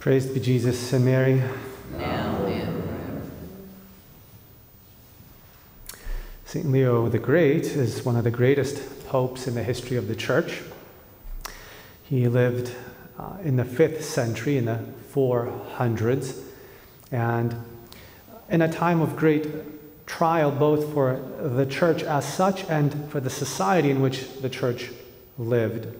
Praised be Jesus and Mary. Now and forever. St. Leo the Great is one of the greatest popes in the history of the Church. He lived in the 5th century, in the 400s, and in a time of great trial both for the Church as such and for the society in which the Church lived.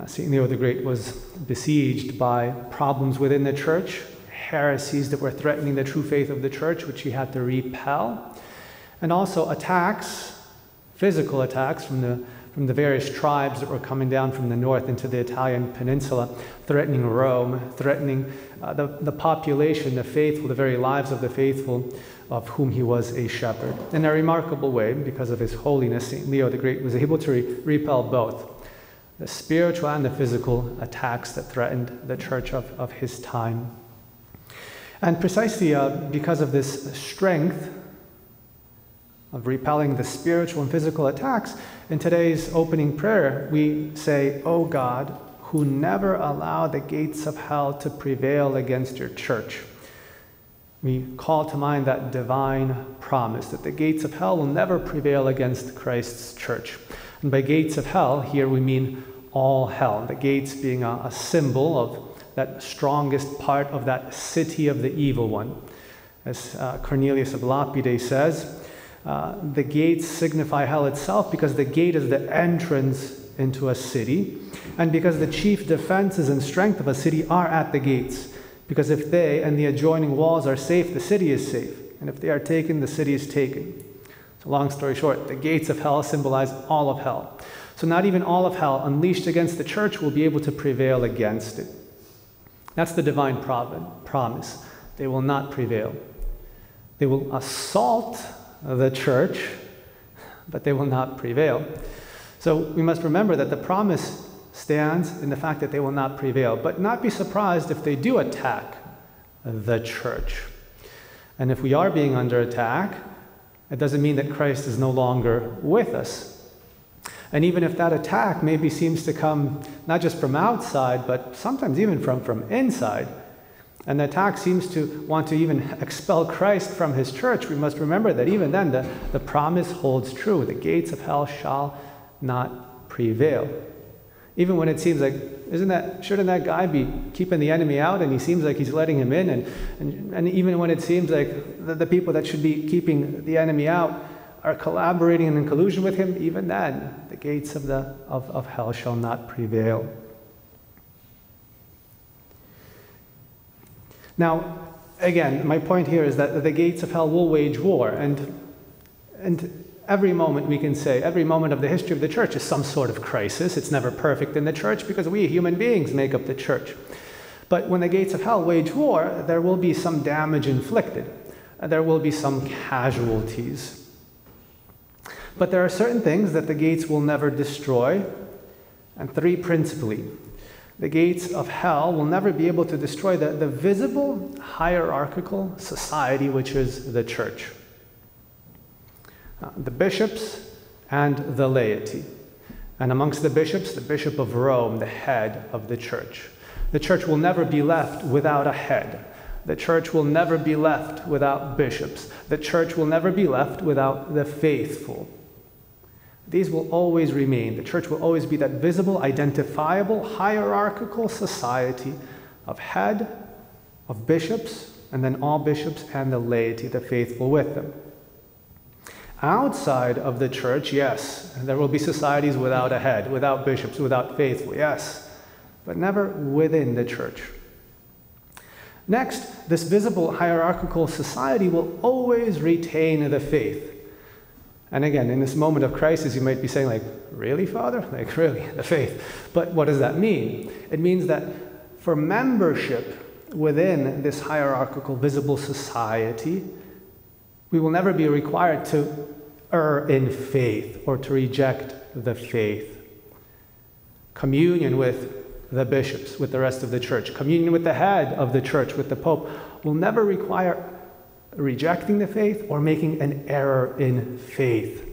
St. Leo the Great was besieged by problems within the Church, heresies that were threatening the true faith of the Church, which he had to repel, and also attacks, physical attacks from the various tribes that were coming down from the north into the Italian peninsula, threatening Rome, threatening the population, the faithful, the very lives of the faithful, of whom he was a shepherd. In a remarkable way, because of his holiness, St. Leo the Great was able to repel both the spiritual and the physical attacks that threatened the Church of his time. And precisely because of this strength of repelling the spiritual and physical attacks, in today's opening prayer, we say, "O God, who never allow the gates of hell to prevail against your Church." We call to mind that divine promise that the gates of hell will never prevail against Christ's Church. And by gates of hell, here we mean all hell, the gates being a symbol of that strongest part of that city of the evil one. As Cornelius of Lapide says, the gates signify hell itself because the gate is the entrance into a city, and because the chief defenses and strength of a city are at the gates. Because if they and the adjoining walls are safe, the city is safe. And if they are taken, the city is taken. So long story short, the gates of hell symbolize all of hell. So not even all of hell unleashed against the Church will be able to prevail against it. That's the divine promise. They will not prevail. They will assault the Church, but they will not prevail. So we must remember that the promise stands in the fact that they will not prevail, but not be surprised if they do attack the Church. And if we are being under attack, it doesn't mean that Christ is no longer with us. And even if that attack maybe seems to come not just from outside, but sometimes even from inside, and the attack seems to want to even expel Christ from his Church, we must remember that even then the promise holds true. The gates of hell shall not prevail. Even when it seems like, shouldn't that guy be keeping the enemy out, and he seems like he's letting him in, and even when it seems like the people that should be keeping the enemy out are collaborating and in collusion with him, even then the gates of hell shall not prevail. Now, again, my point here is that the gates of hell will wage war, and every moment we can say, every moment of the history of the Church is some sort of crisis. It's never perfect in the Church because we human beings make up the Church. But when the gates of hell wage war, there will be some damage inflicted. There will be some casualties. But there are certain things that the gates will never destroy, and three principally. The gates of hell will never be able to destroy the visible hierarchical society which is the Church. The bishops and the laity. And amongst the bishops, the Bishop of Rome, the head of the Church. The Church will never be left without a head. The Church will never be left without bishops. The Church will never be left without the faithful. These will always remain. The Church will always be that visible, identifiable, hierarchical society of head, of bishops, and then all bishops and the laity, the faithful with them. Outside of the Church, yes, there will be societies without a head, without bishops, without faithful, yes, but never within the Church. Next, this visible hierarchical society will always retain the faith. And again, in this moment of crisis, you might be saying, like, really, Father? Like, really, the faith. But what does that mean? It means that for membership within this hierarchical, visible society, we will never be required to err in faith or to reject the faith. Communion with the bishops, with the rest of the Church, communion with the head of the Church, with the Pope, will never require rejecting the faith or making an error in faith.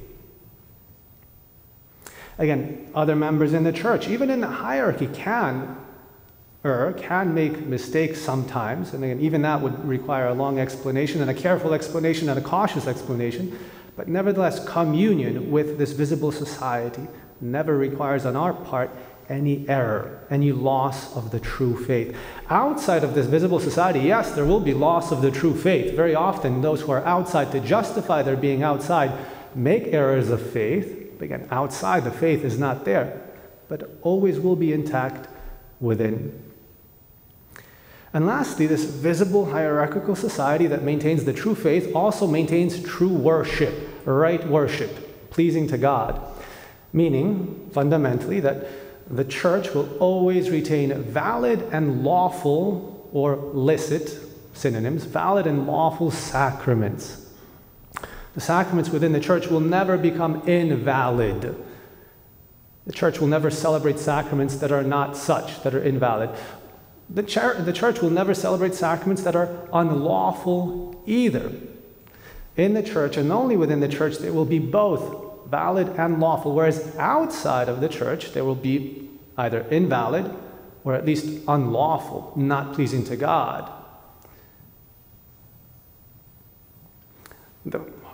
Again, other members in the Church, even in the hierarchy, can err, can make mistakes sometimes, and again, even that would require a long explanation and a careful explanation and a cautious explanation, but nevertheless, communion with this visible society never requires on our part any error, any loss of the true faith. Outside of this visible society, yes, there will be loss of the true faith. Very often, those who are outside, to justify their being outside, make errors of faith. But again, outside, the faith is not there, but always will be intact within. And lastly, this visible hierarchical society that maintains the true faith also maintains true worship, right worship, pleasing to God. Meaning, fundamentally, that the church will always retain valid and lawful, or licit, synonyms, valid and lawful sacraments. The sacraments within the church will never become invalid. The church will never celebrate sacraments that are not such, that are invalid. The church will never celebrate sacraments that are unlawful either. In the church, and only within the church, there will be both valid and lawful, whereas outside of the church, there will be either invalid or at least unlawful, not pleasing to God.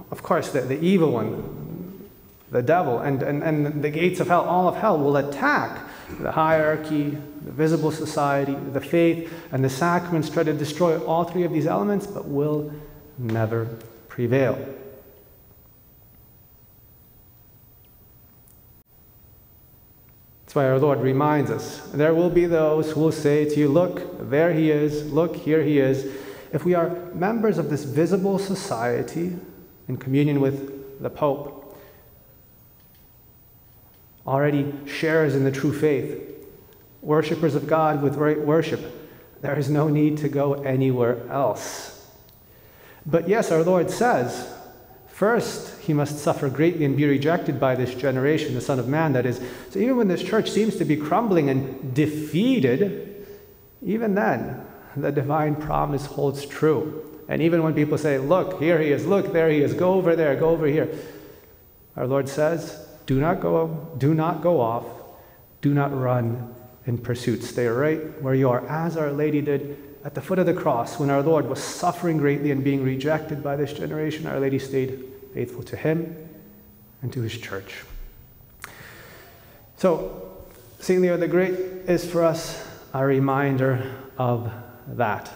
Of course, the evil one, the devil, and the gates of hell, all of hell, will attack the hierarchy, the visible society, the faith, and the sacraments, try to destroy all three of these elements, but will never prevail. That's why our Lord reminds us, there will be those who will say to you, look, there he is, look, here he is. If we are members of this visible society in communion with the Pope, already shares in the true faith, worshippers of God with right worship, there is no need to go anywhere else. But yes, our Lord says, first, he must suffer greatly and be rejected by this generation, the Son of Man, that is. So even when this church seems to be crumbling and defeated, even then, the divine promise holds true. And even when people say, look, here he is, look, there he is, go over there, go over here, our Lord says, do not go off, do not run in pursuit. Stay right where you are, as Our Lady did at the foot of the cross. When our Lord was suffering greatly and being rejected by this generation, Our Lady stayed faithful to him and to his church. So, St. Leo the Great is for us a reminder of that.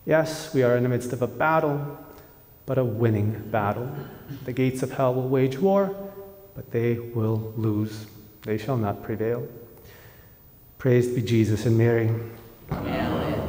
Yes, we are in the midst of a battle, but a winning battle. The gates of hell will wage war, but they will lose. They shall not prevail. Praised be Jesus and Mary. Amen.